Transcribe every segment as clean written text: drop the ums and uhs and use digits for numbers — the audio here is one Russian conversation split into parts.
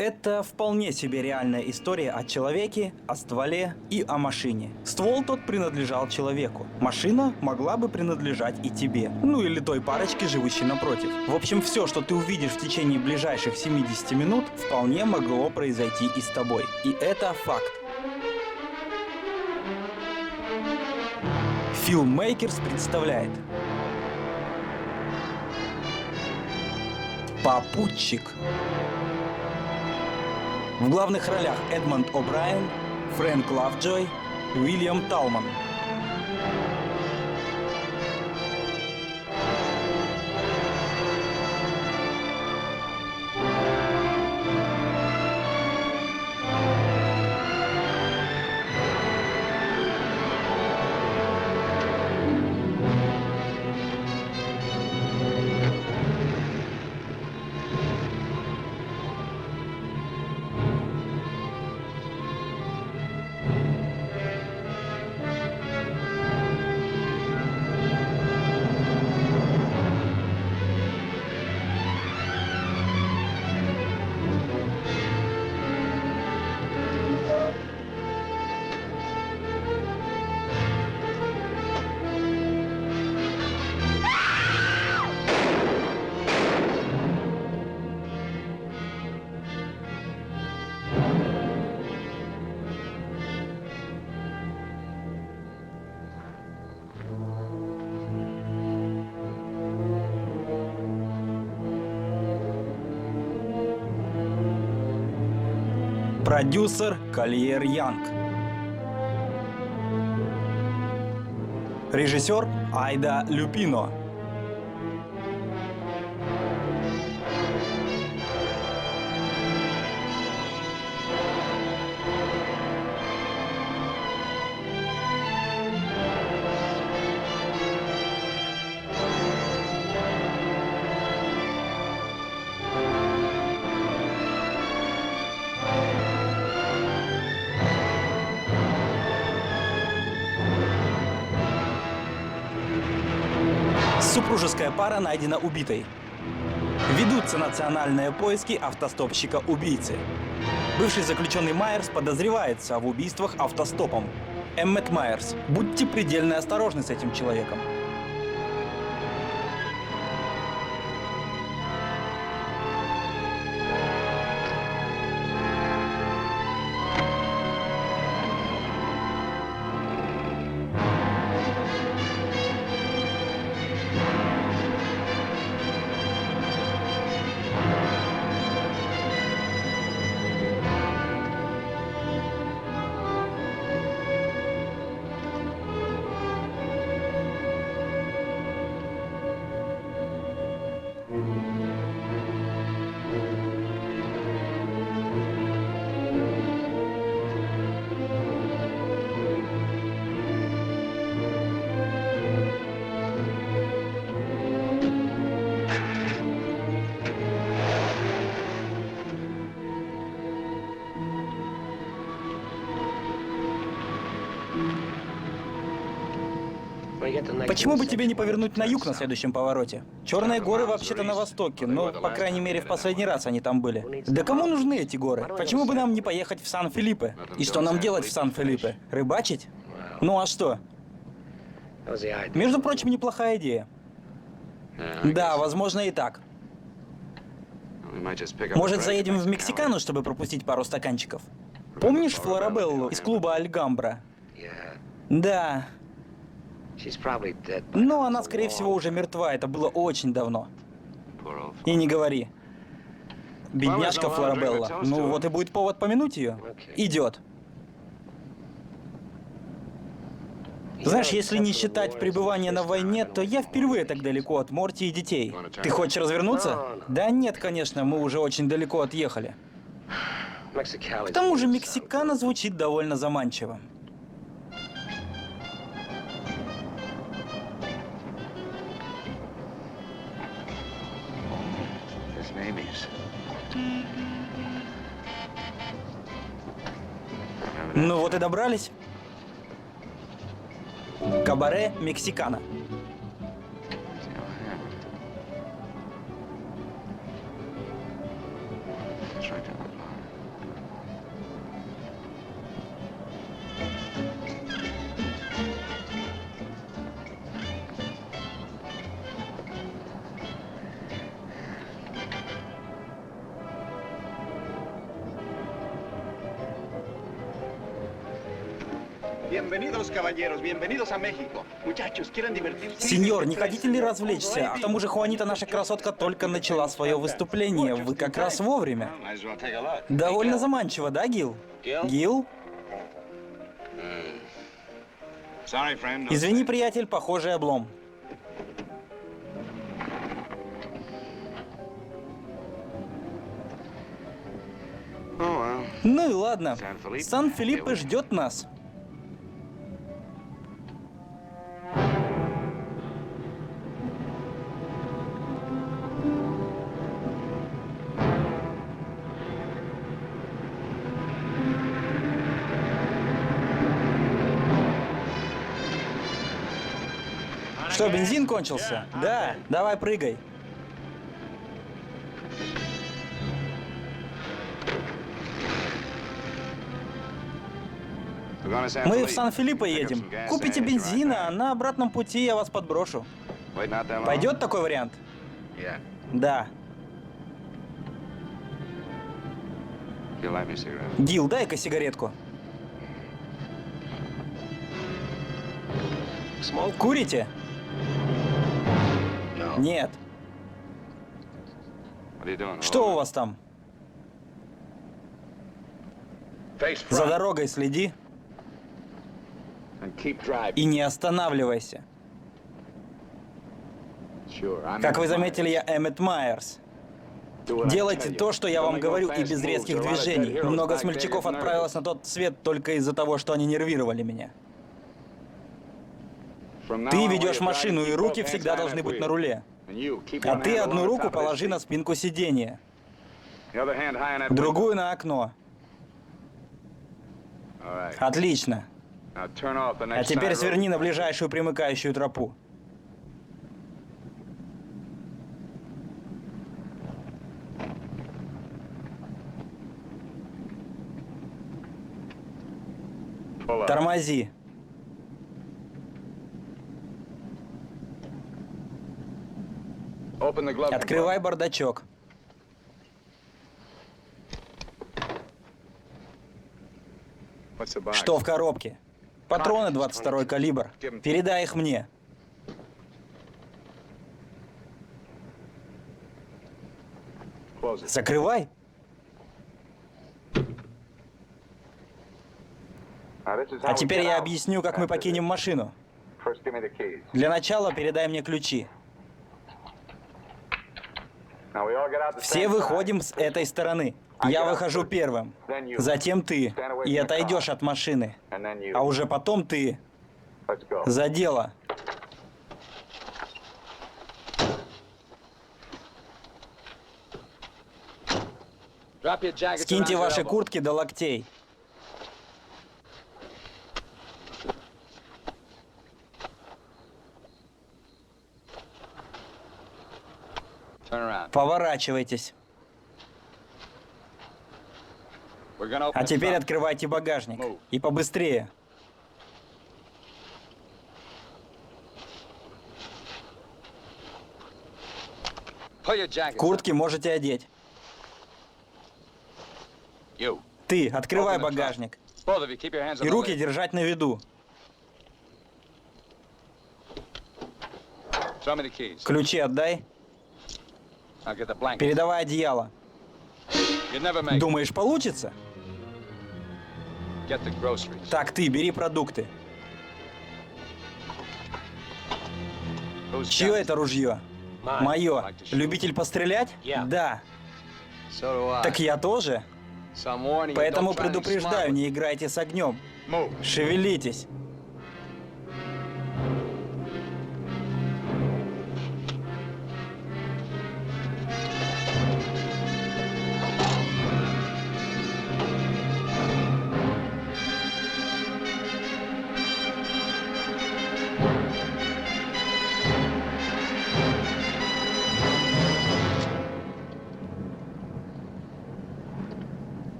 Это вполне себе реальная история о человеке, о стволе и о машине. Ствол тот принадлежал человеку. Машина могла бы принадлежать и тебе. Ну или той парочке, живущей напротив. В общем, все, что ты увидишь в течение ближайших 70 минут, вполне могло произойти и с тобой. И это факт. Filmmakers представляет Попутчик. В главных ролях Эдмонд О'Брайен, Фрэнк Лавджой, Уильям Талман. Продюсер Кольер Янг. Режиссер Айда Люпино. Супружеская пара найдена убитой. Ведутся национальные поиски автостопщика-убийцы. Бывший заключенный Майерс подозревается в убийствах автостопом. Эммет Майерс. Будьте предельно осторожны с этим человеком. Почему бы тебе не повернуть на юг на следующем повороте? Черные горы вообще-то на востоке, но, по крайней мере, в последний раз они там были. Да кому нужны эти горы? Почему бы нам не поехать в Сан-Филиппе? И что нам делать в Сан-Филиппе? Рыбачить? Ну а что? Между прочим, неплохая идея. Да, возможно и так. Может, заедем в Мексикану, чтобы пропустить пару стаканчиков? Помнишь Флорабеллу из клуба Альгамбра? Да. Но она, скорее всего, уже мертва. Это было очень давно. И не говори. Бедняжка Флорабелла. Ну вот и будет повод помянуть ее. Идет. Знаешь, если не считать пребывание на войне, то я впервые так далеко от Морти и детей. Ты хочешь развернуться? Да нет, конечно, мы уже очень далеко отъехали. К тому же Мексикана звучит довольно заманчиво. Ну вот и добрались. Кабаре Мексикана. Bienvenidos, caballeros, bienvenidos a México. Muchachos, ¿quieren divertirse? Сеньор, не хотите ли развлечься? А к тому же Хуанита, наша красотка, только начала свое выступление. Вы как раз вовремя. Довольно заманчиво, да, Гил? Гил? Извини, приятель, похожий облом. Ну и ладно. Сан-Филиппе ждет нас. Что, бензин кончился? Да, давай прыгай. Мы в Сан-Филиппе едем. Купите бензина, а на обратном пути я вас подброшу. Пойдет такой вариант? Да. Гил, дай-ка сигаретку. Курите? Нет. Что у вас там? За дорогой следи и не останавливайся. Как вы заметили, я Эммет Майерс. Делайте то, что я вам говорю, и без резких движений. Много смельчаков отправилось на тот свет только из-за того, что они нервировали меня. Ты ведешь машину, и руки всегда должны быть на руле. А ты одну руку положи на спинку сиденья, другую на окно. Отлично. А теперь сверни на ближайшую примыкающую тропу. Тормози. Открывай бардачок. Что в коробке? Патроны 22-й калибр. Передай их мне. Закрывай. А теперь я объясню, как мы покинем машину. Для начала передай мне ключи. Все выходим с этой стороны. Я выхожу первым. Затем ты. И отойдешь от машины. А уже потом ты. За дело. Скиньте ваши куртки до локтей. Поворачивайтесь. А теперь открывайте багажник. И побыстрее. Куртки можете одеть. Ты, открывай багажник. И руки держать на виду. Ключи отдай. Передавай одеяло. Думаешь, получится? Так, ты, бери продукты. Чье это ружье? Мое. Любитель пострелять? Да. Так я тоже. Поэтому предупреждаю, не играйте с огнем. Шевелитесь.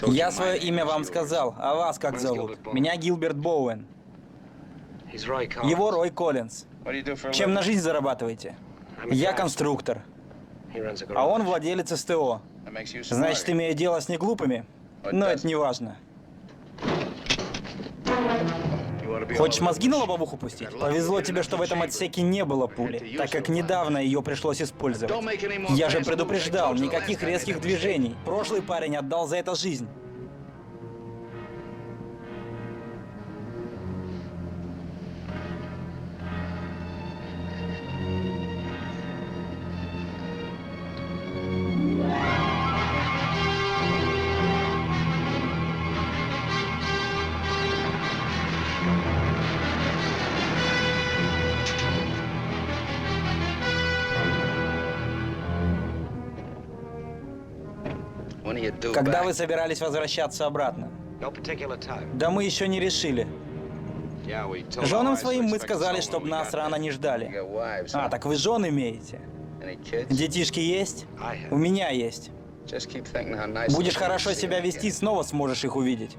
Я свое имя вам сказал, а вас как зовут? Меня Гилберт Боуэн. Его Рой Коллинз. Чем на жизнь зарабатываете? Я конструктор, а он владелец СТО. Значит, имею дело с неглупыми? Но это не важно. Хочешь мозги на лобовуху пустить? Повезло тебе, что в этом отсеке не было пули, так как недавно ее пришлось использовать. Я же предупреждал, никаких резких движений. Прошлый парень отдал за это жизнь. Когда вы собирались возвращаться обратно? Да мы еще не решили. Женам своим мы сказали, чтобы нас рано не ждали. А, так вы жен имеете? Детишки есть? У меня есть. Будешь хорошо себя вести, снова сможешь их увидеть.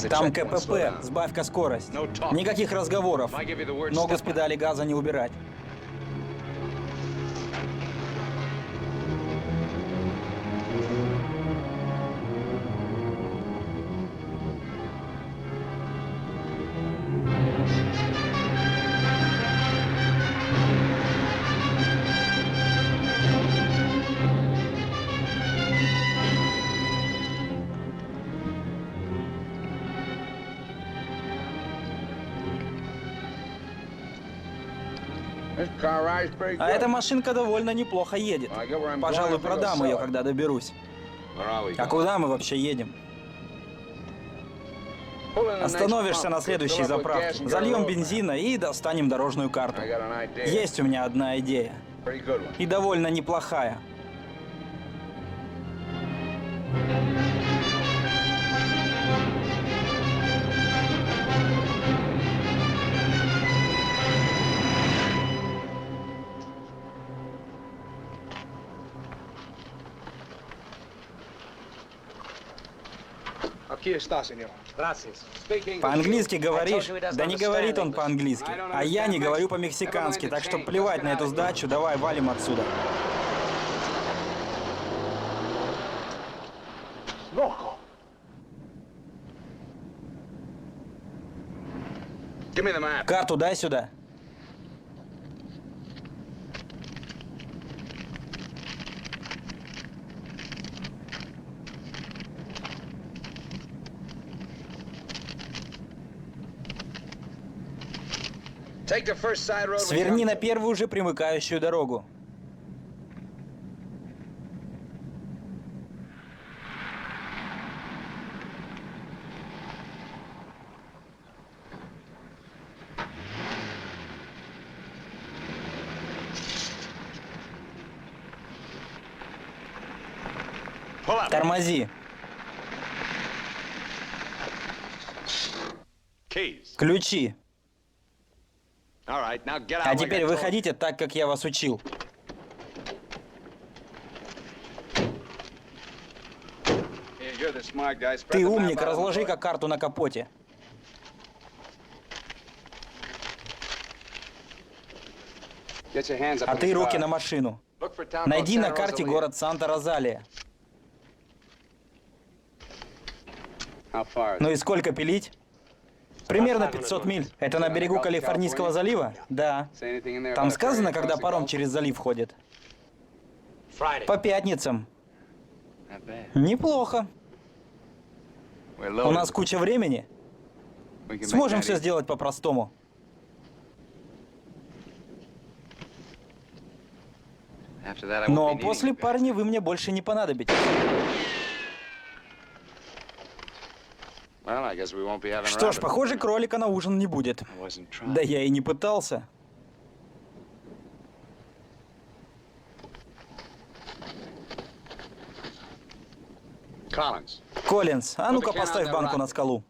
Там КПП, сбавь-ка скорость. Никаких разговоров. Ногу с педали газа не убирать. А эта машинка довольно неплохо едет. Пожалуй, продам ее, когда доберусь. А куда мы вообще едем? Остановишься на следующей заправке. Зальем бензина и достанем дорожную карту. Есть у меня одна идея. И довольно неплохая. По-английски говоришь? Да не говорит он по-английски. А я не говорю по-мексикански, так что плевать на эту сдачу, давай валим отсюда. Карту дай сюда. Сверни на первую же примыкающую дорогу. Тормози. Ключи. А теперь выходите так, как я вас учил. Ты умник, разложи-ка карту на капоте. А ты руки на машину. Найди на карте город Санта-Розалия. Ну и сколько пилить? Примерно 500 миль. Это на берегу Калифорнийского залива? Да. Там сказано, когда паром через залив ходит? По пятницам. Неплохо. У нас куча времени. Сможем все сделать по-простому. Но после парня вы мне больше не понадобитесь. Что ж, похоже, кролика на ужин не будет. Да я и не пытался. Коллинз, а ну-ка поставь банку на скалу.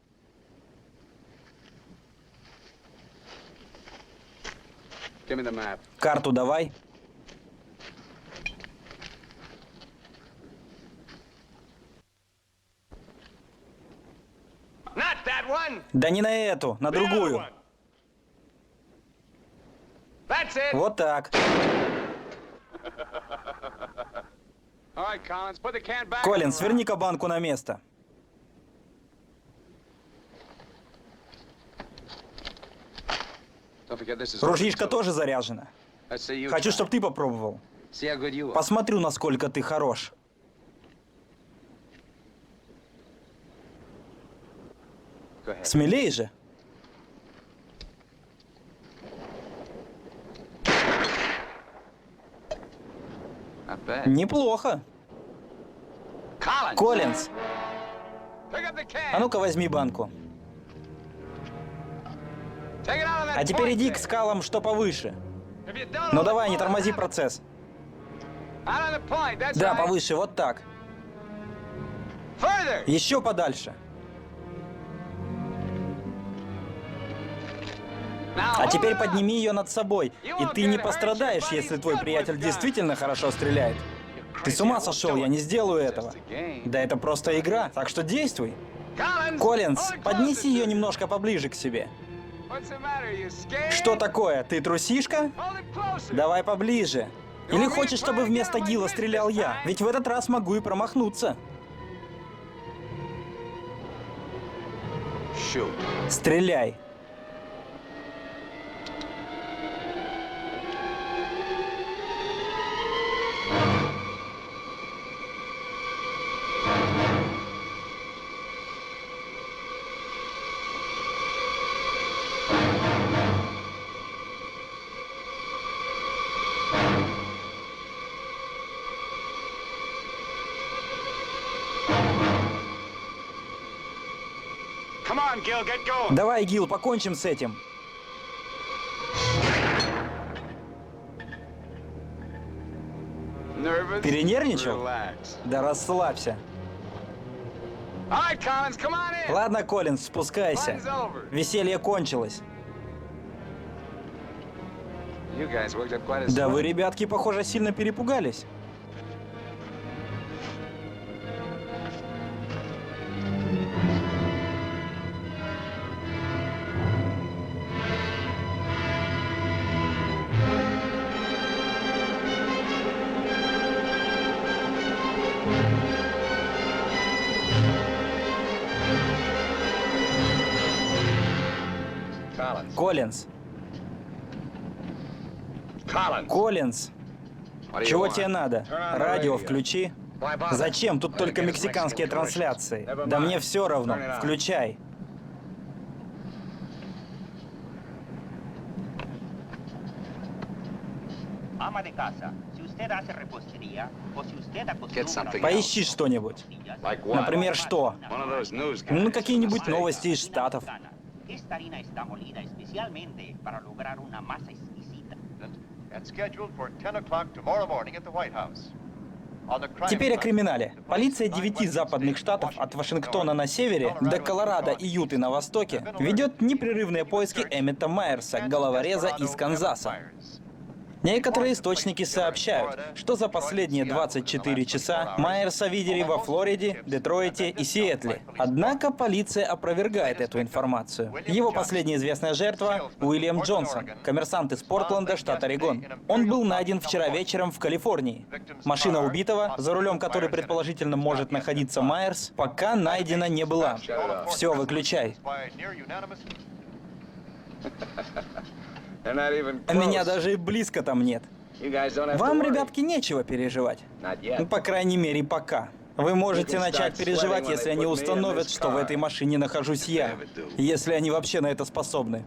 Give me the map. Карту давай. Да не на эту, на другую. That's it. Вот так. All right, Collins, put the can back. Колин, сверни-ка банку на место. Don't forget this is. Ружьишко тоже заряжено. Let's see you. Хочу, try. чтобы ты попробовал. See how good you are. Посмотрю, насколько ты хорош. Go ahead. Смелей же. Not bad. Неплохо. Collins. Коллинз, Pick up the can. а ну-ка возьми банку. Take it out of that А теперь point иди there. к скалам, что повыше. If you don't Ну hold давай, it, не pull it тормози out. процесс. Out of the point. That's Да, right. повыше, вот так. Further. Еще подальше. Now, А hold теперь it up. подними ее над собой, и ты не пострадаешь, если твой приятель действительно хорошо стреляет. Ты с ума сошел, я не сделаю этого. Just a game. Да это просто игра, так что действуй. Collins, Коллинз, hold it поднеси closer ее to me. немножко поближе к себе. What's the matter? You scared? Что такое, ты трусишка? Hold it closer. Давай поближе. Или хочешь, чтобы вместо Гила стрелял я? Ведь в этот раз могу и промахнуться. Shoot. Стреляй. Come on, Gil, get going. Давай, Гил, покончим с этим. Nervous? Перенервничал? Relax. Да расслабься. All right, Collins, come on in. Ладно, Коллинз, спускайся. Fun's over. Веселье кончилось. You guys worked up quite a Да sweat. вы, ребятки, похоже, сильно перепугались. Collins. Коллинз, Collins. Коллинз, What do you чего want? тебе надо? Turn on the Радио radio. включи. Why bother? Зачем? Тут Right только against мексиканские Mexican трансляции. commercials. Never Да mind. мне все равно. Turn it on. Включай. Ama de casa, si usted hace repostería o si usted Get something acostumbra Поищи что-нибудь. Like what? Например, что? One of those news guys. Ну, какие-нибудь Steak. новости из Штатов. Esta harina está molida especialmente para lograr una masa exquisita. And scheduled for 10 o'clock tomorrow morning at the White House. On the crime Теперь о front, криминале. the Полиция police 9 9 западных states, штатов от Washington, Вашингтона на севере до Колорадо и Юты на востоке ведет непрерывные поиски Эммета Майерса, головореза из Канзаса. Некоторые источники сообщают, что за последние 24 часа Майерса видели во Флориде, Детройте и Сиэтле. Однако полиция опровергает эту информацию. Его последняя известная жертва — Уильям Джонсон, коммерсант из Портленда, штат Орегон. Он был найден вчера вечером в Калифорнии. Машина убитого, за рулем которой предположительно может находиться Майерс, пока найдена не была. Все, выключай. by near unanimous They're not even А меня close. даже и близко там нет. You guys don't have to Вам, worry. ребятки, нечего переживать. Not yet. Ну, по крайней мере, пока. Вы можете начать переживать, если они установят, что в этой машине нахожусь я. Если они вообще на это способны.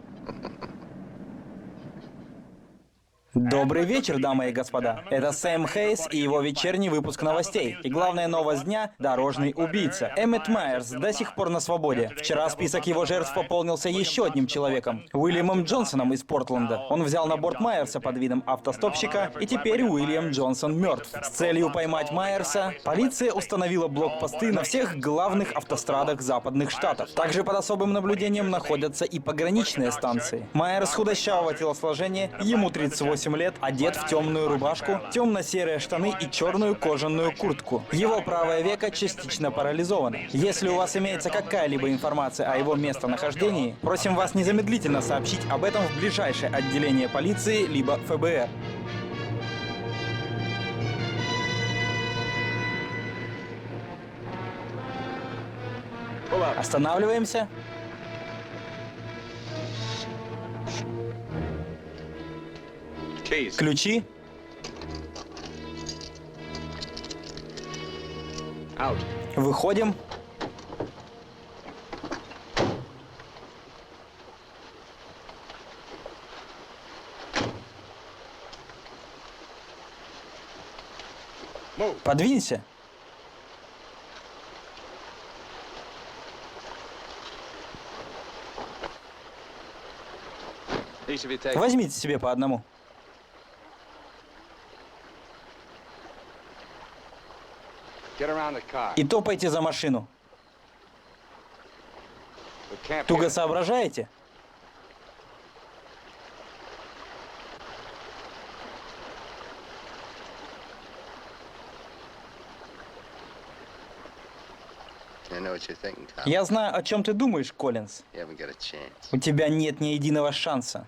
Добрый вечер, дамы и господа. Это Сэм Хейс и его вечерний выпуск новостей. И главная новость дня — дорожный убийца. Эммет Майерс до сих пор на свободе. Вчера список его жертв пополнился еще одним человеком — Уильямом Джонсоном из Портленда. Он взял на борт Майерса под видом автостопщика, и теперь Уильям Джонсон мертв. С целью поймать Майерса полиция установила блокпосты на всех главных автострадах западных штатов. Также под особым наблюдением находятся и пограничные станции. Майерс худощавого телосложения, ему 38 28 лет, одет в темную рубашку, темно-серые штаны и черную кожаную куртку. Его правое веко частично парализовано. Если у вас имеется какая-либо информация о его местонахождении, просим вас незамедлительно сообщить об этом в ближайшее отделение полиции либо ФБР. Останавливаемся. Ключи. Выходим. Подвинься. Возьмите себе по одному. И топайте за машину. Туго соображаете? Я знаю, о чем ты думаешь, Коллинз. У тебя нет ни единого шанса.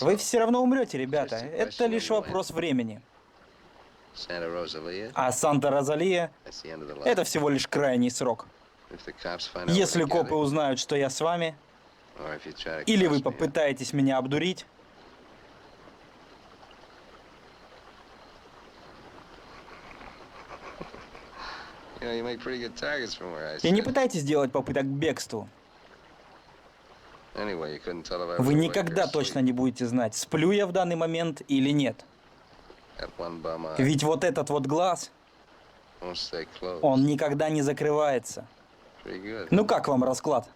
Вы все равно умрете, ребята. Это лишь вопрос времени. А Санта-Розалия — это всего лишь крайний срок. Если копы узнают, что я с вами, или вы попытаетесь меня обдурить, и не пытайтесь делать попыток к бегству. Вы никогда точно не будете знать, сплю я в данный момент или нет. Ведь вот этот вот глаз, он никогда не закрывается. Ну как вам расклад?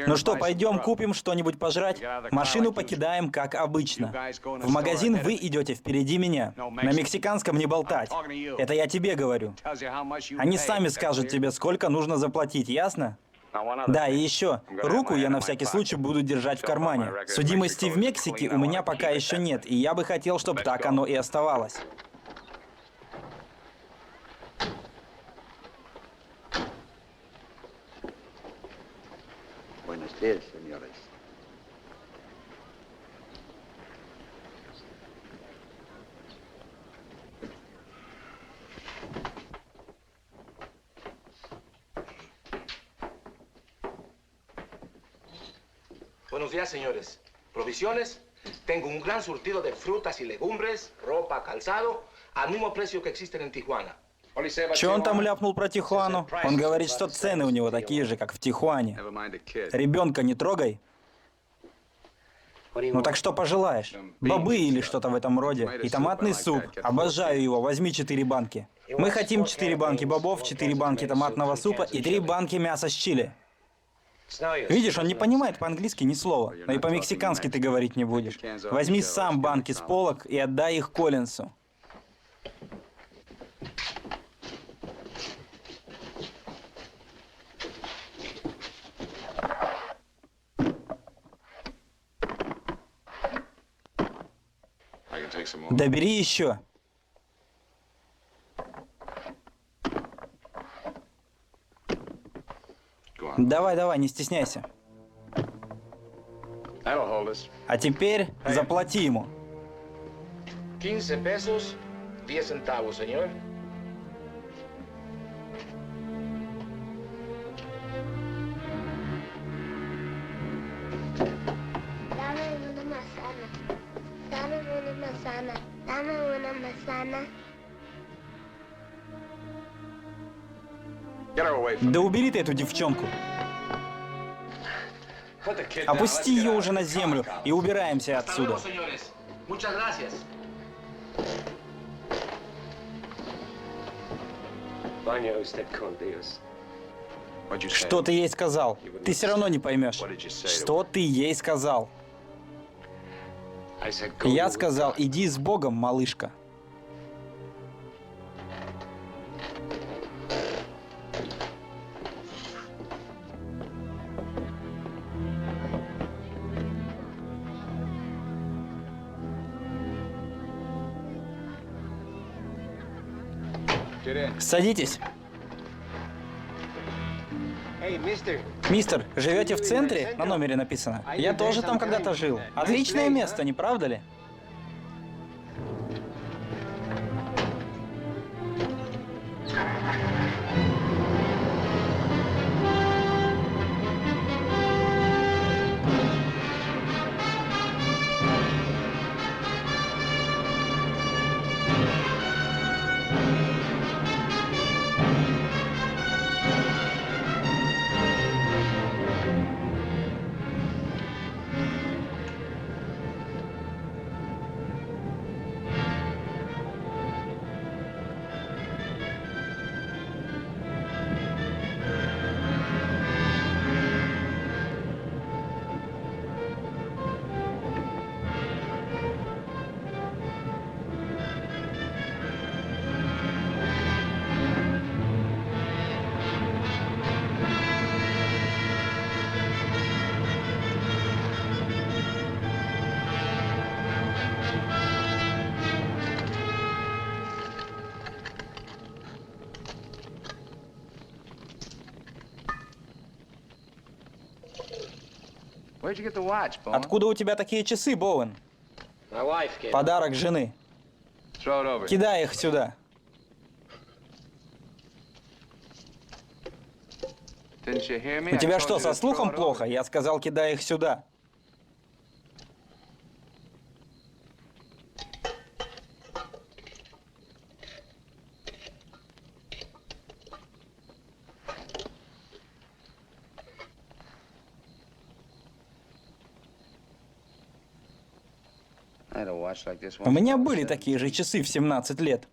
Ну что, пойдем купим что-нибудь пожрать? Машину покидаем, как обычно. В магазин вы идете впереди меня. На мексиканском не болтать. Это я тебе говорю. Они сами скажут тебе, сколько нужно заплатить, ясно? Да, и еще. Руку я на всякий случай буду держать в кармане. Судимости в Мексике у меня пока еще нет, и я бы хотел, чтобы так оно и оставалось. Buenos días, señores. Buenos días, señores. ¿Provisiones? Tengo un gran surtido de frutas y legumbres, ropa, calzado, al mismo precio que existen en Tijuana. Че он там ляпнул про Тихуану? Он говорит, что цены у него такие же, как в Тихуане. Ребенка не трогай. Ну так что пожелаешь? Бобы или что-то в этом роде. И томатный суп. Обожаю его. Возьми 4 банки. Мы хотим 4 банки бобов, 4 банки томатного супа и 3 банки мяса с чили. Видишь, он не понимает по-английски ни слова. Но и по-мексикански ты говорить не будешь. Возьми сам банки с полок и отдай их Коллинсу. Да бери еще. Давай, давай, не стесняйся. That'll hold us. А теперь заплати ему. 15 pesos, 10 centavos, señor. Dame una manzana. Dame una manzana. Dame una manzana. Get her away from Да убери ты эту девчонку. Put the kid down. Опусти ее уже на землю и убираемся Hasta отсюда. luego, señores. Muchas gracias. Vaya usted con Dios. What'd you say? Что ты ей сказал? Ты все равно не поймешь. Что ты ей сказал? I said go Я with сказал, God. иди с Богом, малышка. Get in. Садитесь. Hey, mister. Мистер, живете в центре? На номере написано. Я тоже там когда-то жил. Отличное место, не правда ли? Where'd you get the watch, Bowen? Откуда у тебя такие часы, Боуэн? My wife gave Подарок жены. Throw it over. Кидай их сюда. Didn't you hear me? У I тебя told что, you со to throw слухом it плохо? over. Я сказал, кидай их сюда. I had a watch like this У once меня when I was были 17. такие же часы в 17 лет,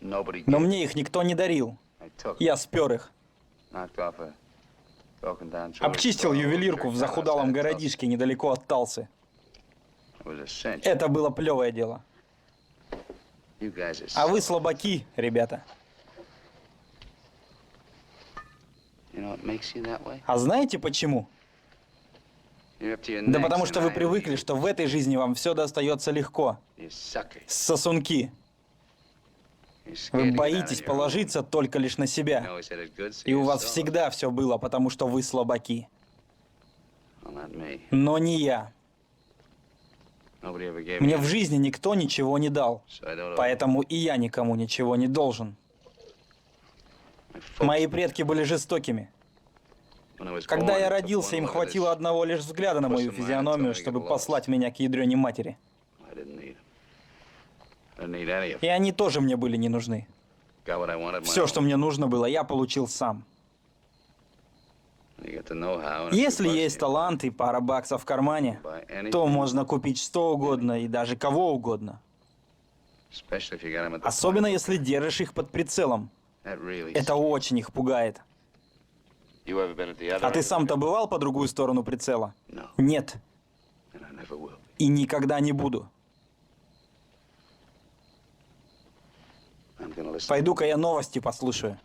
Nobody но did. мне их никто не дарил. I took Я спер их. knocked off a broken down jewelry Обчистил store, ювелирку в jerked down захудалом outside Tulsa. городишке недалеко от Талсы. It was a cinch. Это было плевое дело. You guys are А вы so- слабаки, ребята. You know what makes you that way? А знаете почему? You're up to your Да necks потому in что вы IOUs. привыкли, что в этой жизни вам все достается легко. You sucker. Сосунки. You're scared Вы to get out боитесь on your own. положиться только лишь на You себя. always had it good, so И у you вас saw it. всегда все было, потому что вы слабаки. Well, not me. Но не я. Nobody ever gave Мне me в жизни никто ничего не дал. so I don't owe Поэтому и я никому ничего не должен. my folks. Мои предки были жестокими. When I was Когда born, я it took родился, one им look at хватило this. одного лишь взгляда на мою физиономию, чтобы послать меня к ядрёне матери. I didn't need 'em. I didn't need any of И them. они тоже мне были не нужны. Got what I wanted. my Все, own. что мне нужно было, я получил сам. You got the know-how and a few Если bucks есть in you. талант и пара баксов в кармане, Buy anything, то можно купить что угодно и даже кого угодно. especially if you got 'em at the Особенно point. если держишь их под прицелом. That really Это очень их пугает. You ever been at the other А end ты of сам-то it? бывал по другую сторону прицела? No, Нет. and I never will. И никогда не буду. I'm gonna listen. Пойду-ка я новости послушаю.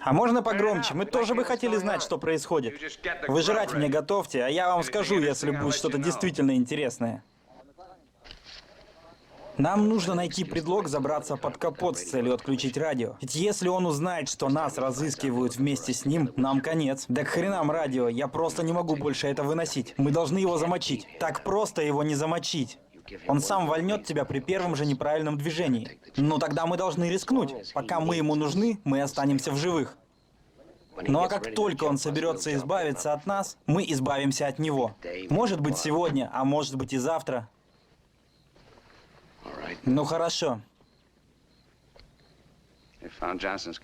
А можно погромче? Мы тоже бы хотели знать, что происходит. Вы жрать мне готовьте, а я вам скажу, если будет что-то действительно интересное. Нам нужно найти предлог забраться под капот с целью отключить радио. Ведь если он узнает, что нас разыскивают вместе с ним, нам конец. Да к хренам радио, я просто не могу больше это выносить. Мы должны его замочить. Так просто его не замочить. Он сам вольнет тебя при первом же неправильном движении. Ну тогда мы должны рискнуть. Пока мы ему нужны, мы останемся в живых. Ну а как только он соберется избавиться от нас, мы избавимся от него. Может быть сегодня, а может быть и завтра. Ну хорошо.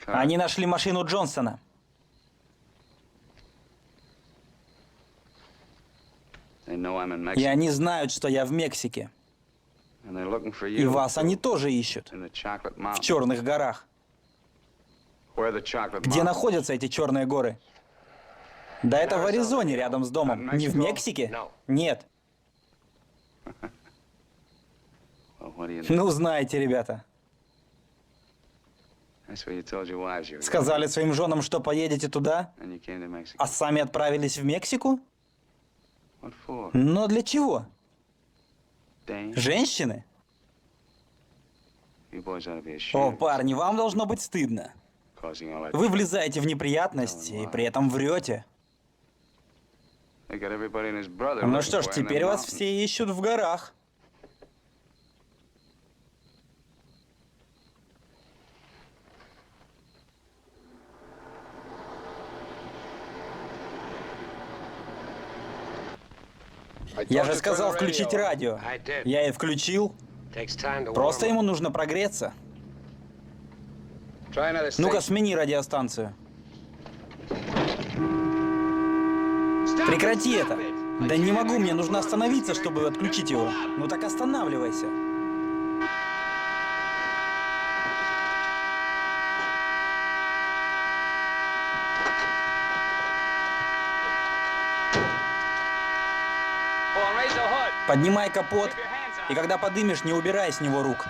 Они нашли машину Джонсона. И они знают, что я в Мексике. И вас они тоже ищут. В Черных горах. Где находятся эти черные горы? Да это в Аризоне, рядом с домом. Не в Мексике? Нет. Ну, знаете, ребята. Сказали своим женам, что поедете туда, а сами отправились в Мексику? Но для чего? Женщины? О, парни, вам должно быть стыдно. Вы влезаете в неприятности и при этом врете. Ну что ж, теперь вас все ищут в горах. Я же сказал включить радио. Я и включил. Просто ему нужно прогреться. Ну-ка, смени радиостанцию. Прекрати это. Да не могу, мне нужно остановиться, чтобы отключить его. Ну так останавливайся. Поднимай капот, и когда подымешь, не убирай с него рук.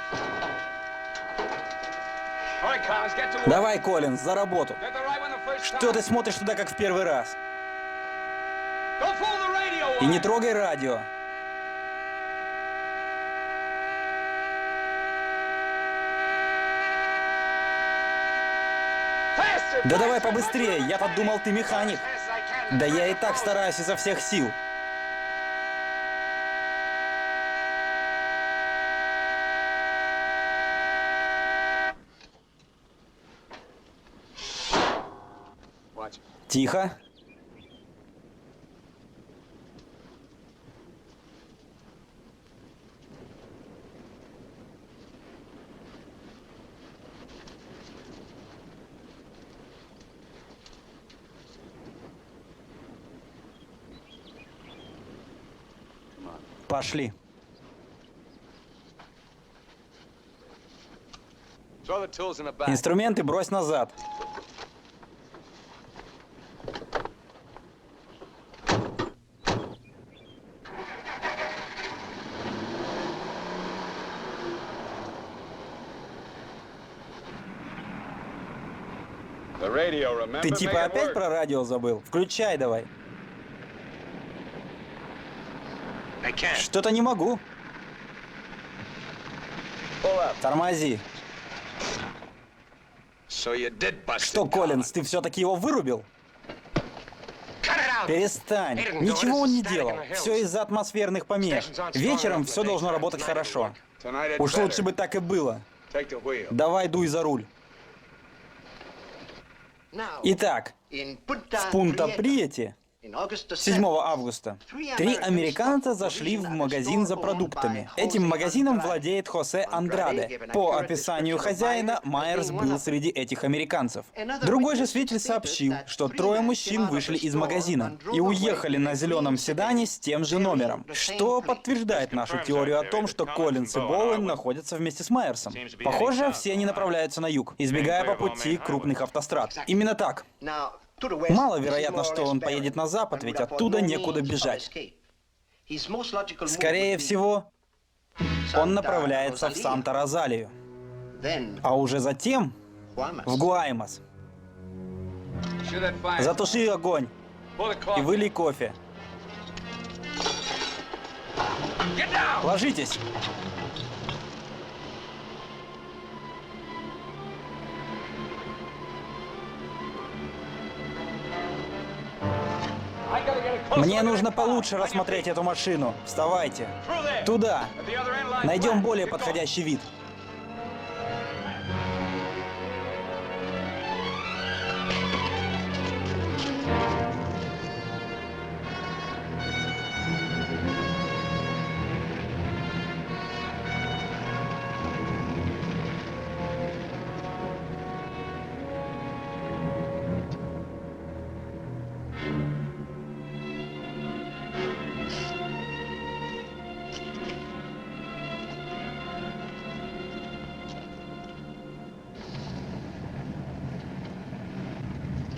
Давай, Коллинз, за работу. Что ты смотришь туда, как в первый раз? И не трогай радио. Да давай побыстрее, я-то думал, ты механик. Да я и так стараюсь изо всех сил. Тихо. Пошли. Инструменты брось назад. Ты типа опять про радио забыл? Включай давай. Что-то не могу. Тормози. Что, Коллинз, ты все-таки его вырубил? Перестань. Ничего он не делал. Все из-за атмосферных помех. Вечером все должно работать хорошо. Уж лучше бы так и было. Давай дуй за руль. Итак, в Пунта-Приете 7 августа 3 американца зашли в магазин за продуктами. Этим магазином владеет Хосе Андраде. По описанию хозяина, Майерс был среди этих американцев. Другой же свидетель сообщил, что 3 мужчин вышли из магазина и уехали на зеленом седане с тем же номером, что подтверждает нашу теорию о том, что Коллинз и Боуэн находятся вместе с Майерсом. Похоже, все они направляются на юг, избегая по пути крупных автострад. Именно так. Маловероятно, что он поедет на запад, ведь оттуда некуда бежать. Скорее всего, он направляется в Санта-Розалию, а уже затем в Гуаймас. Затуши огонь и вылей кофе. Ложитесь. Мне нужно получше рассмотреть эту машину. Вставайте. Туда. Найдем более подходящий вид.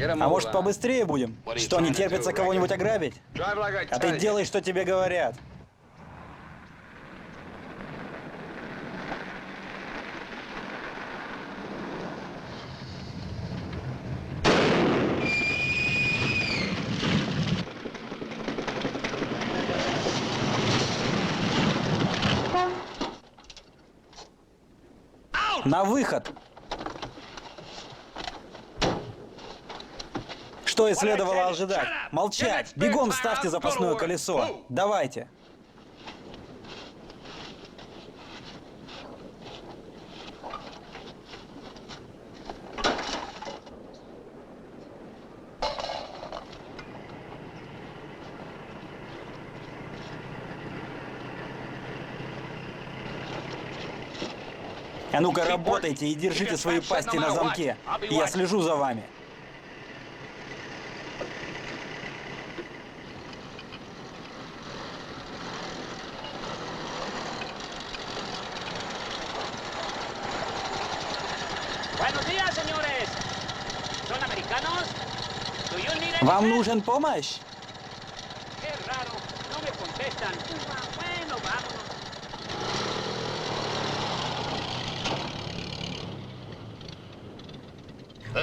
А может, побыстрее будем? Что, не терпится кого-нибудь ограбить? А ты делай, что тебе говорят. На выход! Что и следовало ожидать. Молчать! Бегом ставьте запасное колесо. Давайте. А ну-ка, работайте и держите свои пасти на замке. Я слежу за вами. Вам нужен помощь?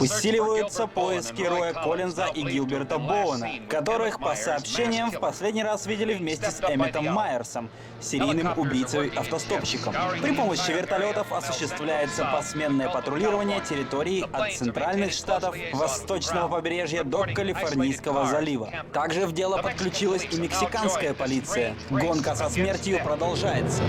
Усиливаются поиски Роя Коллинза и Гилберта Боуэна, которых, по сообщениям, в последний раз видели вместе с Эмметом Майерсом, серийным убийцей-автостопщиком. При помощи вертолетов осуществляется посменное патрулирование территории от центральных штатов восточного побережья до Калифорнийского залива. Также в дело подключилась и мексиканская полиция. Гонка со смертью продолжается.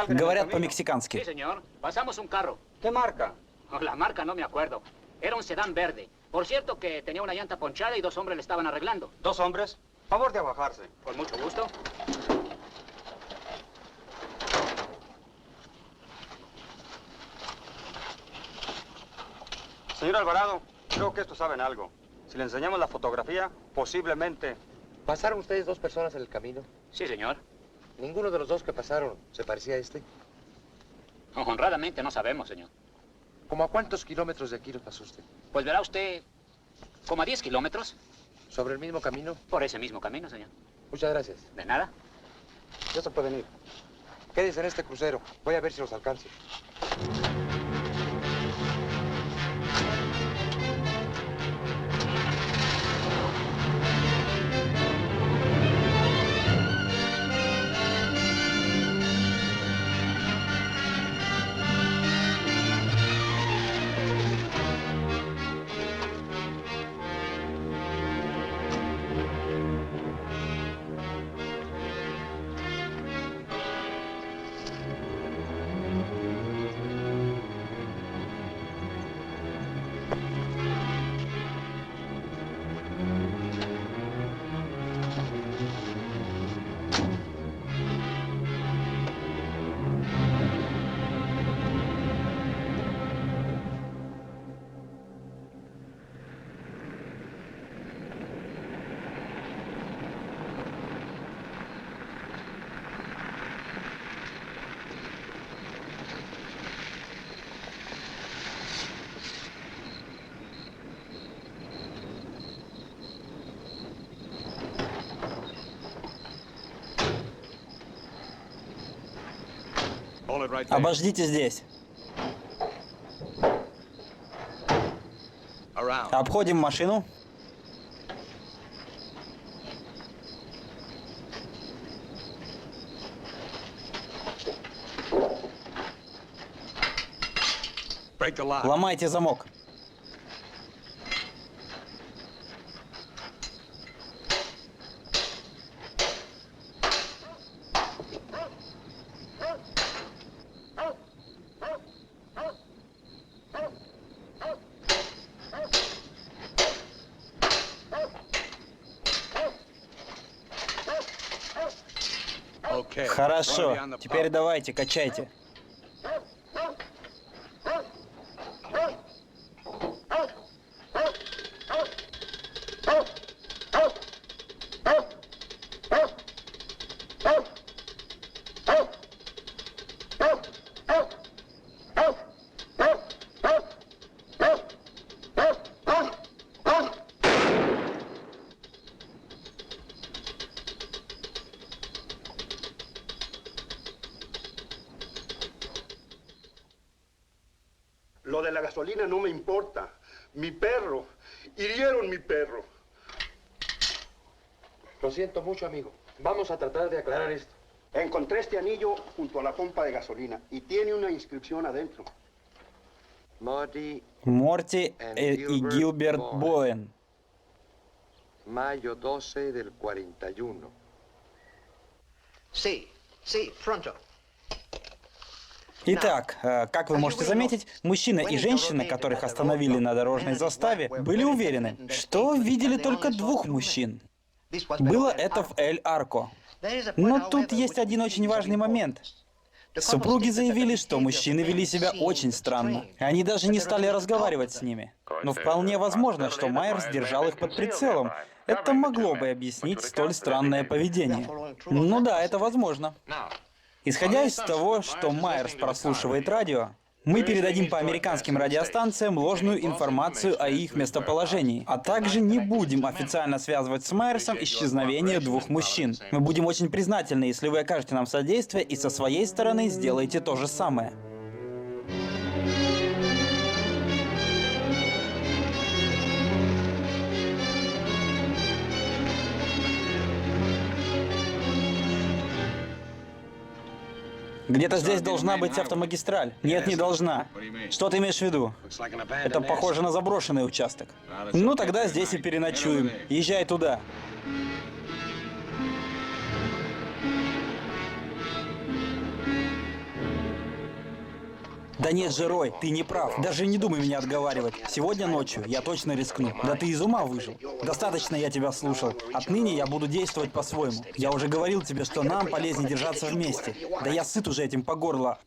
Говорят по-мексикански. Sí, señor. Pasamos un carro. ¿Qué marca? Oh, la marca no me acuerdo. Era un sedán verde. Por cierto que tenía una llanta ponchada y dos hombres le estaban arreglando. ¿Dos hombres? Favor de bajarse. Con mucho gusto. Señor Alvarado, creo que estos saben algo. Si le enseñamos la fotografía, posiblemente... ¿Pasaron ustedes dos personas en el camino? Sí, señor. ¿Ninguno de los dos que pasaron se parecía a este? Honradamente no sabemos, señor. ¿Cómo a cuántos kilómetros de aquí lo pasó usted? Pues verá usted, como a 10 kilómetros. ¿Sobre el mismo camino? Por ese mismo camino, señor. Muchas gracias. De nada. Ya se pueden ir. Quédense en este crucero. Voy a ver si los alcanzo. Обождите здесь. Обходим машину. Ломайте замок. Хорошо. Теперь давайте, качайте. Lo de la gasolina no me importa. Mi perro. Hirieron mi perro. Lo siento mucho, amigo. Vamos a tratar de aclarar esto. Encontré este anillo junto a la pompa de gasolina y tiene una inscripción adentro. Marty, Морти и Гилберт Боуэн. mayo 12 del 41. Sí, pronto. Итак, как вы можете заметить, мужчина и женщина, которых остановили на дорожной заставе, были уверены, что видели только двух мужчин. Было это в Эль-Арко. Но тут есть один очень важный момент. Супруги заявили, что мужчины вели себя очень странно. Они даже не стали разговаривать с ними. Но вполне возможно, что Майерс держал их под прицелом. Это могло бы объяснить столь странное поведение. Ну да, это возможно. Исходя из того, что Майерс прослушивает радио, мы передадим по американским радиостанциям ложную информацию о их местоположении, а также не будем официально связывать с Майерсом исчезновение двух мужчин. Мы будем очень признательны, если вы окажете нам содействие и со своей стороны сделаете то же самое. Где-то здесь должна быть автомагистраль. Нет, не должна. Что ты имеешь в виду? Это похоже на заброшенный участок. Ну тогда здесь и переночуем. Езжай туда. Да нет же, Рой, ты не прав. Даже не думай меня отговаривать. Сегодня ночью я точно рискну. Да ты из ума выжил. Достаточно я тебя слушал. Отныне я буду действовать по-своему. Я уже говорил тебе, что нам полезнее держаться вместе. Да я сыт уже этим по горло.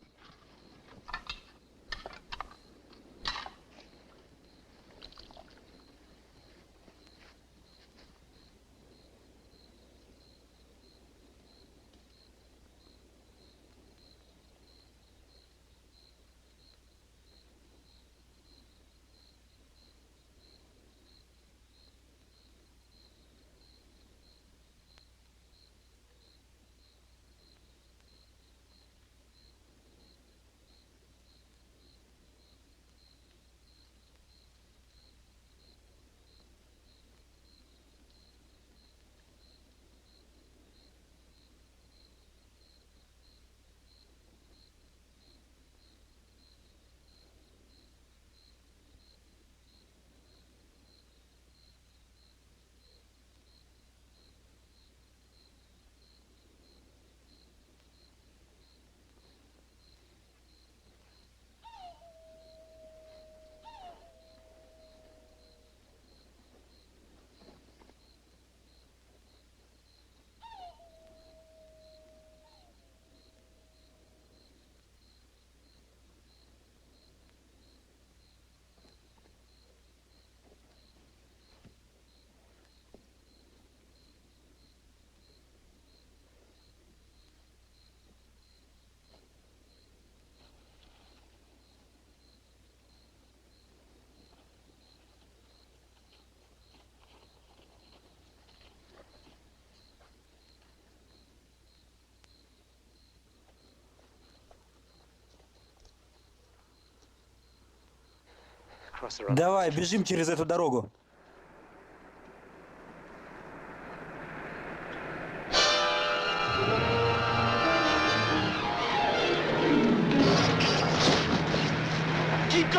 Давай, бежим через эту дорогу.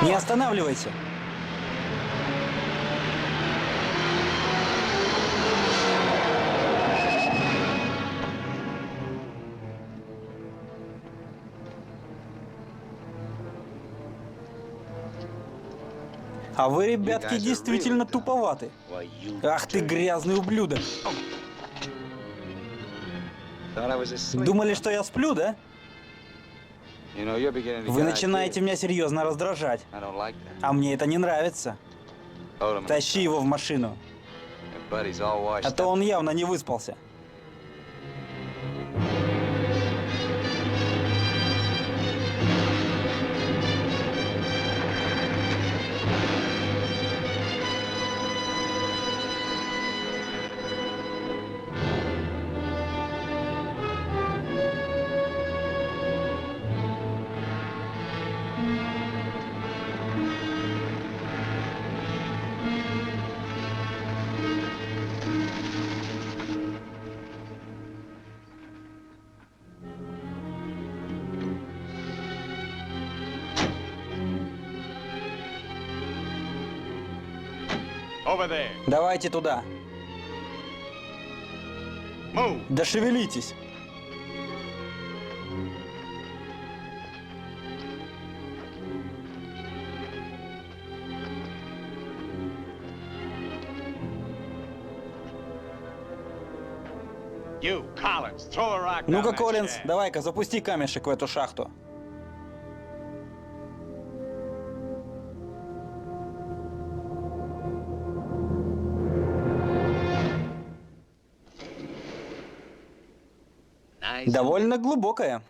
Не останавливайся. А вы, ребятки, действительно туповаты. Ах ты грязный ублюдок. Думали, что я сплю, да? Вы начинаете меня серьезно раздражать. А мне это не нравится. Тащи его в машину. А то он явно не выспался. Давайте туда. Да шевелитесь. Ну-ка, Коллинз, давай-ка запусти камешек в эту шахту. Довольно глубокая.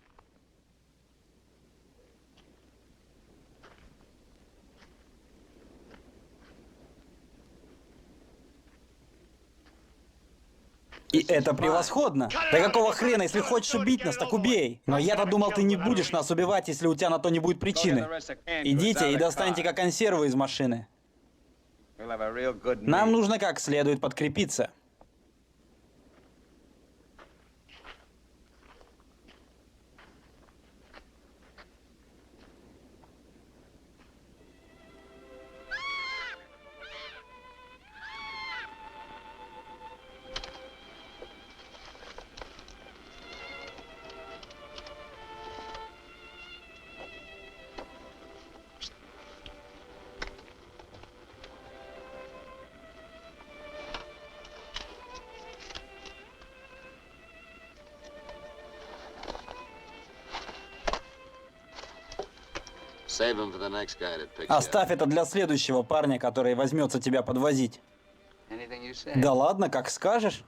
И это превосходно. Да какого хрена, если хочешь убить нас, так убей. Но я-то думал, ты не будешь нас убивать, если у тебя на то не будет причины. Идите и достаньте-ка консервы из машины. Нам нужно как следует подкрепиться. Оставь это для следующего парня, который возьмется тебя подвозить. Да ладно, как скажешь.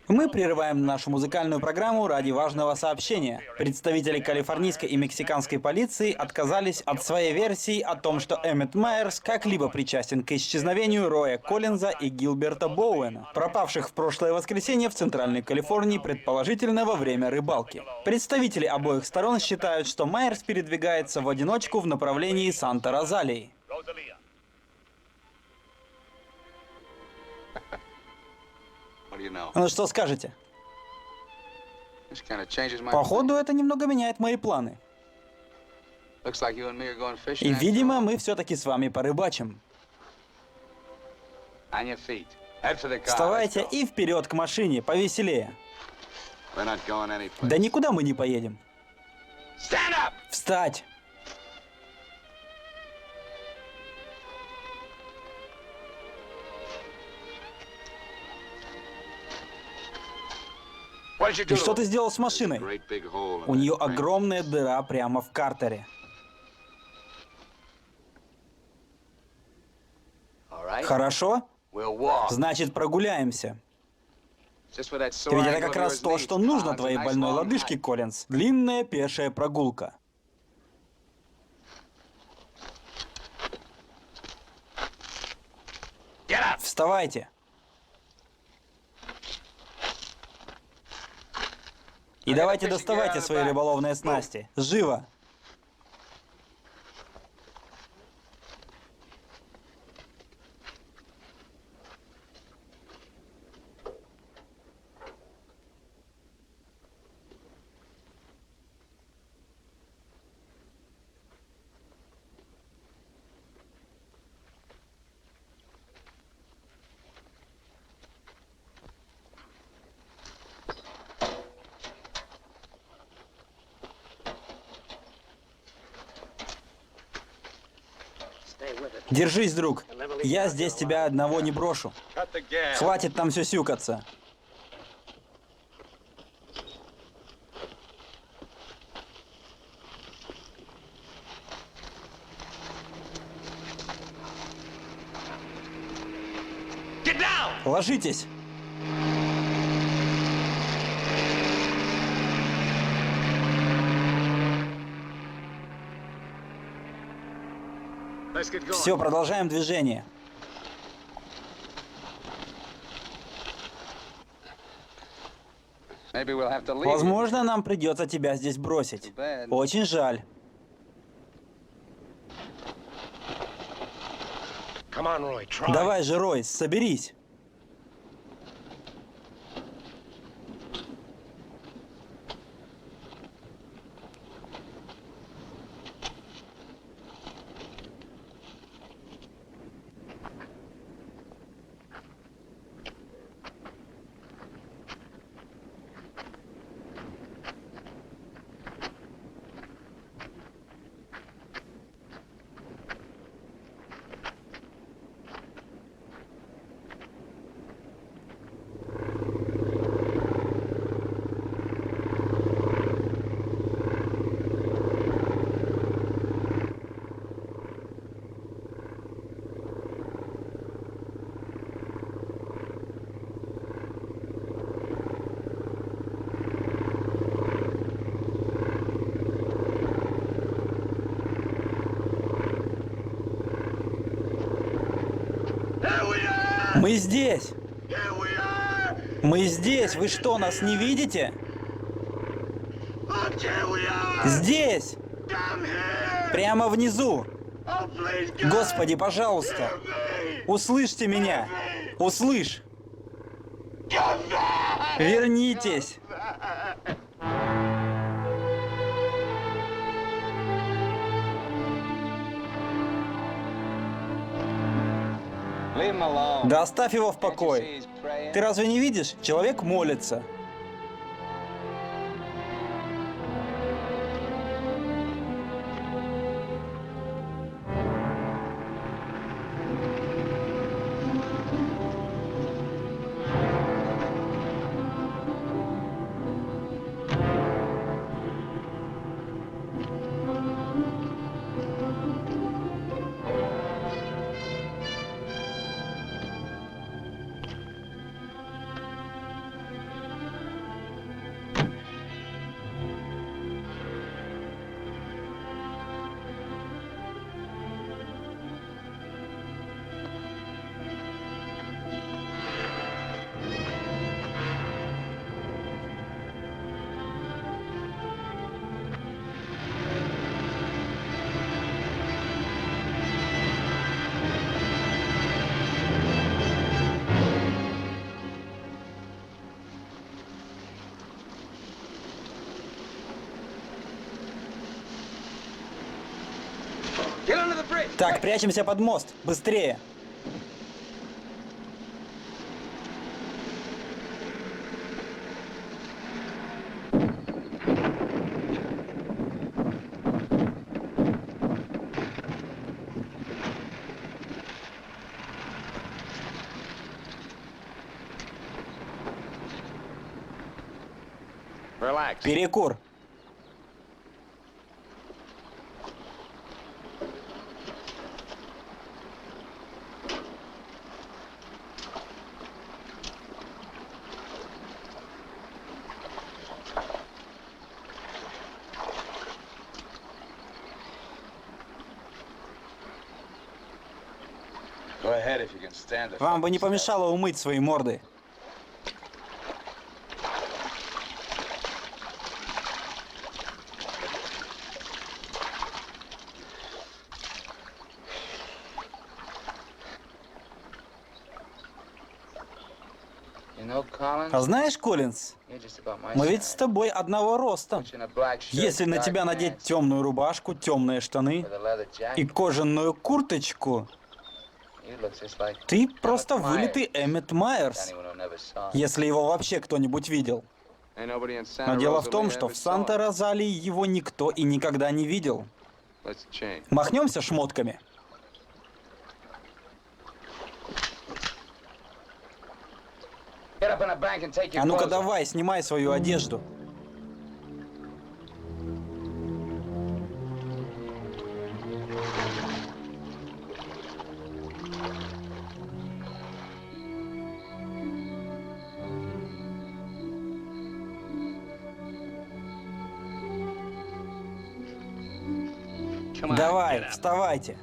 Мы прерываем нашу музыкальную программу ради важного сообщения. Представители калифорнийской и мексиканской полиции отказались от своей версии о том, что Эммет Майерс как-либо причастен к исчезновению Роя Коллинза и Гилберта Боуэна, пропавших в прошлое воскресенье в Центральной Калифорнии, предположительно во время рыбалки. Представители обоих сторон считают, что Майерс передвигается в одиночку в направлении Санта-Розалии. Ну что скажете? Походу, это немного меняет мои планы. И, видимо, мы все-таки с вами порыбачим. Вставайте и вперед к машине, повеселее. Да никуда мы не поедем. Встать! И что ты сделал с машиной? У нее огромная дыра прямо в картере. Хорошо? Значит, прогуляемся. Ведь это как раз то, что нужно твоей больной лодыжке, Коллинз. Длинная пешая прогулка. Вставайте. И давайте доставайте свои рыболовные снасти. Живо! Держись, друг. Я здесь тебя одного не брошу. Cut the gas. Хватит там сюсюкаться. Ложитесь. Все, продолжаем движение. Возможно, нам придется тебя здесь бросить. Очень жаль. Давай же, Рой, соберись. Мы здесь! Мы здесь! Вы что, нас не видите? Здесь! Прямо внизу! Господи, пожалуйста! Услышьте меня! Услышь! Вернитесь! Да оставь его в покое. Ты разве не видишь? Человек молится. Так, прячемся под мост. Быстрее. Перекур. Вам бы не помешало умыть свои морды. А знаешь, Коллинз, мы ведь с тобой одного роста. Если на тебя надеть темную рубашку, темные штаны и кожаную курточку, ты просто вылитый Эммет Майерс, если его вообще кто-нибудь видел. Но дело в том, что в Санта-Розалии его никто и никогда не видел. Махнемся шмотками. А ну-ка давай, снимай свою одежду. Давай, вставайте.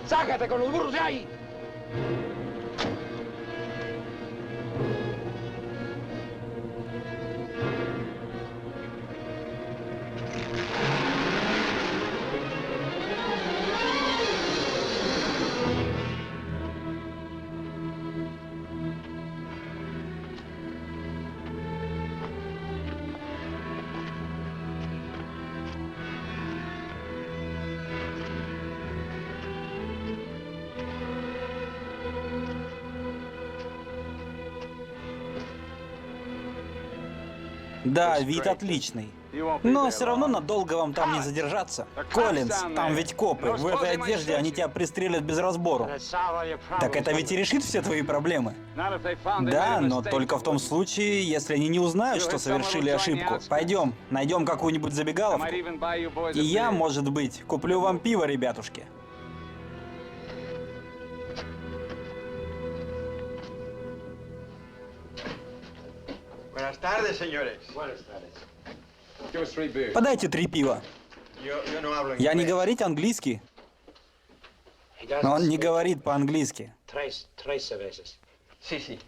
¡Sácate con los burros de ahí! Да, вид отличный. Но все равно надолго вам там не задержаться. Коллинз, там ведь копы. В этой одежде они тебя пристрелят без разбору. Так это ведь и решит все твои проблемы. Да, но только в том случае, если они не узнают, что совершили ошибку. Пойдем, найдем какую-нибудь забегаловку. И я, может быть, куплю вам пиво, ребятушки. Buenas tardes, señores. Подайте 3 пива. Yo no hablo Я не inglés. говорить английский. Но он не говорит по-английски. Sí, sí.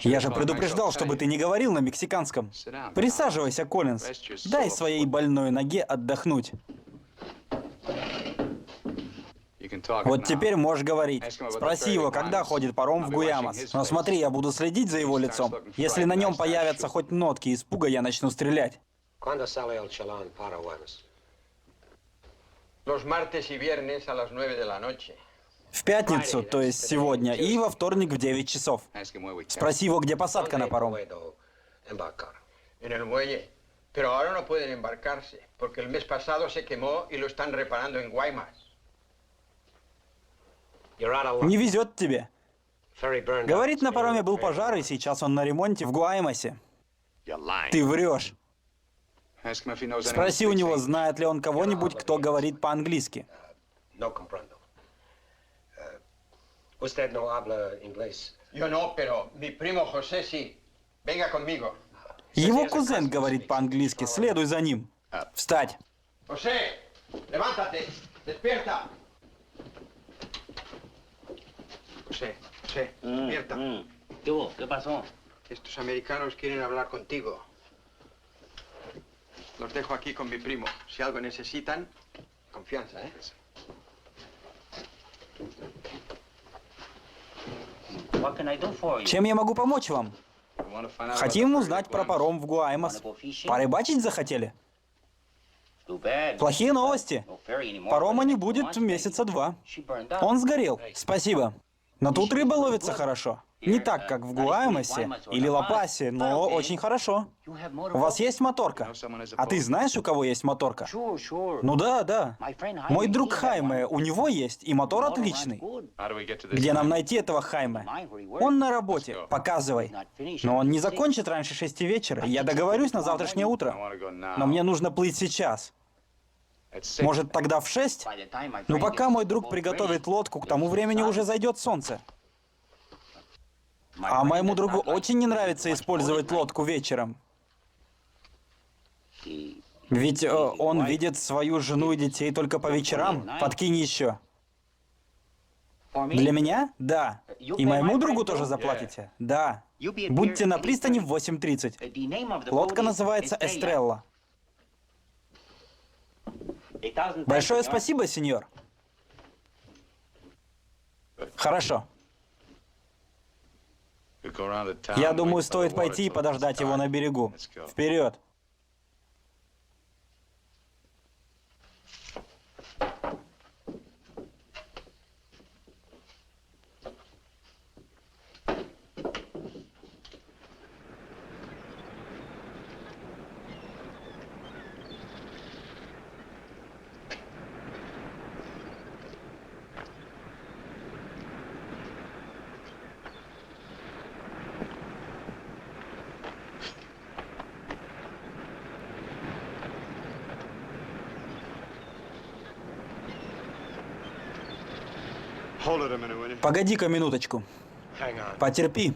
Я же предупреждал, чтобы ты не говорил на мексиканском. Присаживайся, Коллинз. Дай своей больной ноге отдохнуть. Вот теперь можешь говорить. Спроси его, когда ходит паром в Гуямас. Но смотри, я буду следить за его лицом. Если на нем появятся хоть нотки испуга, я начну стрелять. Los martes y viernes a las 9 de la noche. В пятницу, то есть сегодня, и во вторник в 9 часов. Спроси его, где посадка на паром. En el muelle. Pero ahora no pueden embarcarse, porque el mes pasado se quemó y lo están reparando en Guaymas. Не везет тебе. Говорит, на пароме был пожар, и сейчас он на ремонте в Гуаймасе. Ты врешь. Спроси у него, знает ли он кого-нибудь, кто говорит по-английски. Yo no, pero mi primo José sí. Venga conmigo. Его кузен говорит по-английски, следуй за ним. Встать. José, levántate, despierta. José, despierta. ¿Qué hubo? ¿Qué pasó? Estos americanos quieren hablar contigo. Los dejo aquí con mi primo. Si algo necesitan, confianza, ¿eh? What can I do for you? Чем я могу помочь вам? Хотим узнать про паром в Гуаймас. Порыбачить захотели? Too bad. Плохие новости. No ferry anymore. Парома не будет месяца 2. She burned up. Он сгорел. Спасибо. Но тут рыба ловится хорошо. Не так, как в Гуаймасе или Ла-Пасе, но очень хорошо. You have У вас motorboat? есть моторка? А ты знаешь, у кого есть моторка? Sure, sure. Ну да, да. My friend Jaime, Мой he друг has Хайме, one. у него есть, и мотор Motor runs отличный. good. Где нам найти этого Хайме? Он на работе. Показывай. Но он не закончит раньше 6 вечера. Я договорюсь на завтрашнее утро. Но мне нужно плыть сейчас. Может, тогда в 6? By the time my Ну, friend пока gets мой his друг boat приготовит ready, лодку, к тому времени уже зайдет солнце. А моему другу очень не нравится использовать лодку вечером. Ведь он видит свою жену и детей только по вечерам. Подкинь еще. Для меня? Да. И моему другу тоже заплатите? Да. Будьте на пристани в 8:30. Лодка называется «Эстрелла». Большое спасибо, сеньор. Хорошо. Я думаю, стоит пойти и подождать его на берегу. Вперед! Погоди-ка минуточку. Потерпи.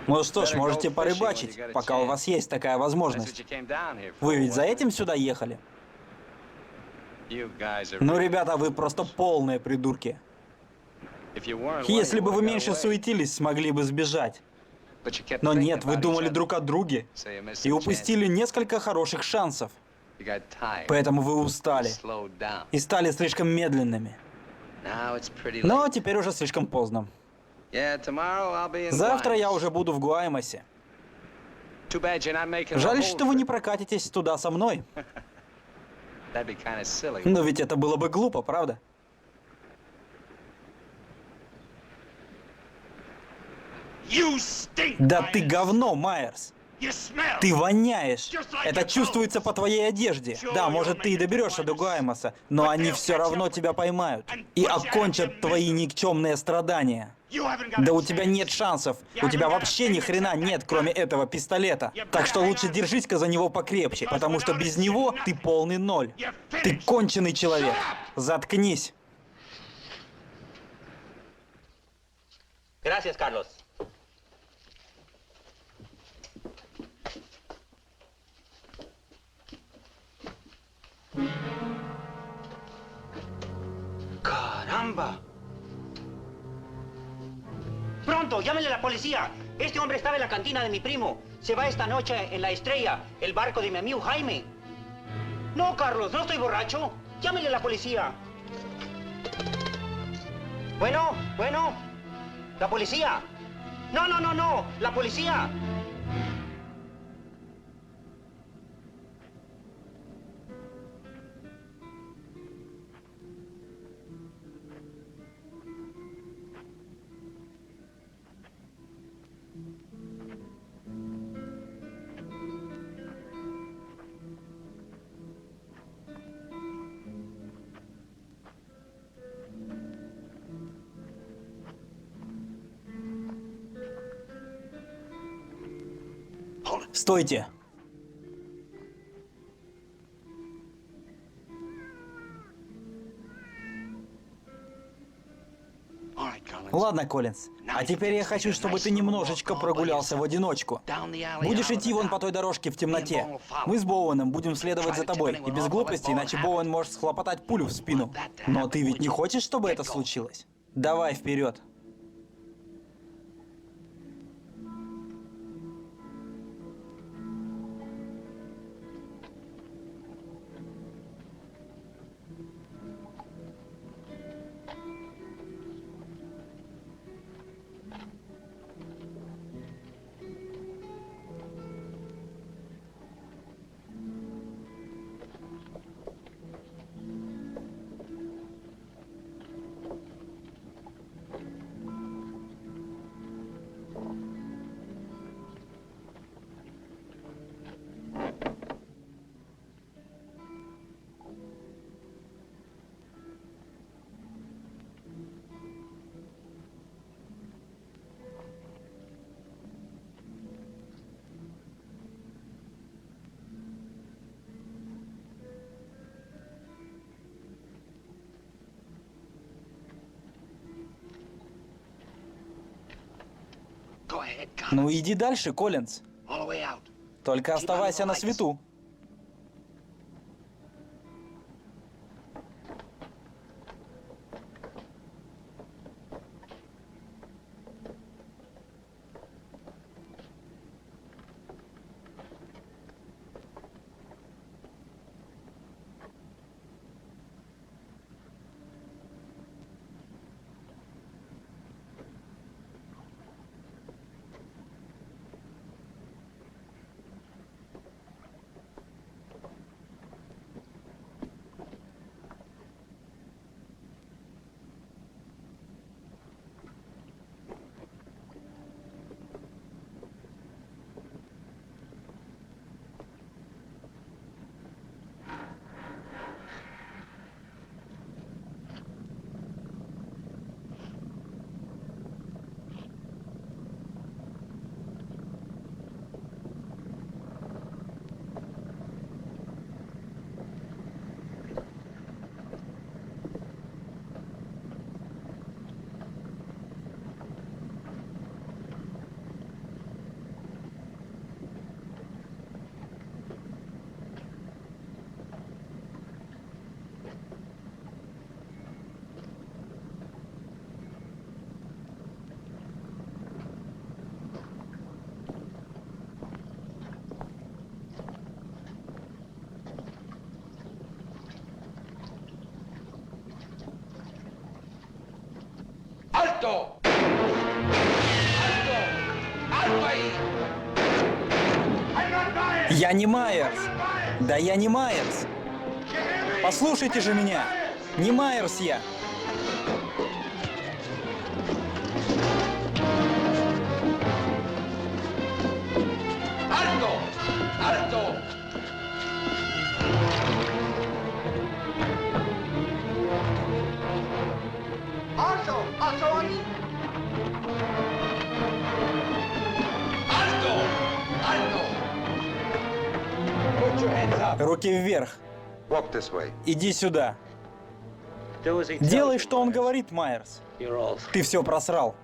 Ну что ж, можете порыбачить, пока у вас есть такая возможность. Вы ведь за этим сюда ехали? Ну, ребята, вы просто полные придурки. Если бы вы меньше суетились, смогли бы сбежать. Но нет, вы думали друг о друге и упустили несколько хороших шансов. Поэтому вы устали и стали слишком медленными. Но теперь уже слишком поздно. Завтра я уже буду в Гуаймасе. Жаль, что вы не прокатитесь туда со мной. Но ведь это было бы глупо, правда? Да ты говно, Майерс! Ты воняешь! Это чувствуется по твоей одежде. Да, может, ты и доберешься до Гуаймаса, но они все равно тебя поймают и окончат твои никчемные страдания. Да у тебя нет шансов. У тебя вообще ни хрена нет, кроме этого пистолета. Так что лучше держись-ка за него покрепче, потому что без него ты полный ноль. Ты конченый человек. Заткнись. Gracias, Carlos. ¡Caramba! ¡Pronto! ¡Llámenle a la policía! Este hombre estaba en la cantina de mi primo. Se va esta noche en la Estrella, el barco de mi amigo Jaime. No, Carlos, no estoy borracho. Llámenle a la policía. Bueno, la policía. No, la policía. Стойте. Ладно, Коллинз. А теперь я хочу, чтобы ты немножечко прогулялся в одиночку. Будешь идти вон по той дорожке в темноте. Мы с Боуэном будем следовать за тобой. И без глупости, иначе Боуэн может схлопотать пулю в спину. Но ты ведь не хочешь, чтобы это случилось? Давай вперед. ahead, Carlos. Ну иди дальше, Коллинз. All the way out. Только оставайся на свету. ¡Alto! ¡Alto! ¡Alto ahí! Я не Майерс. Да я не Майерс. Послушайте же меня. Не Майерс я. ¡Alto! ¡Alto! ¡Alto! ¡Alto ahí! ¡Alto! ¡Alto! Put your hands up. Руки вверх. Walk this way. Иди сюда. Делай, что он говорит, Майерс. Ты все просрал.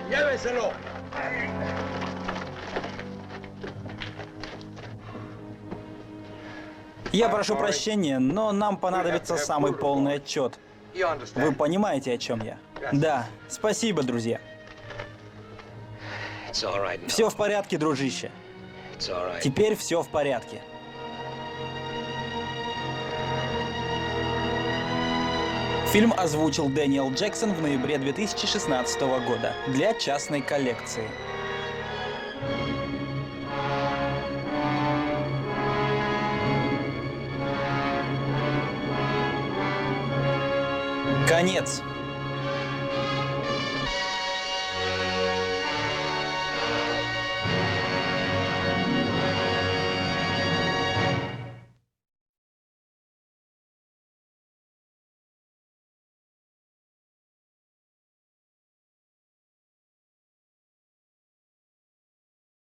¡Lléveselo! Я прошу прощения, но нам понадобится самый полный отчет. You Вы understand? понимаете, о чем я? Да, спасибо, друзья. Все в порядке, дружище. Теперь все в порядке. Фильм озвучил Дэниел Джексон в ноябре 2016 года для частной коллекции. Конец.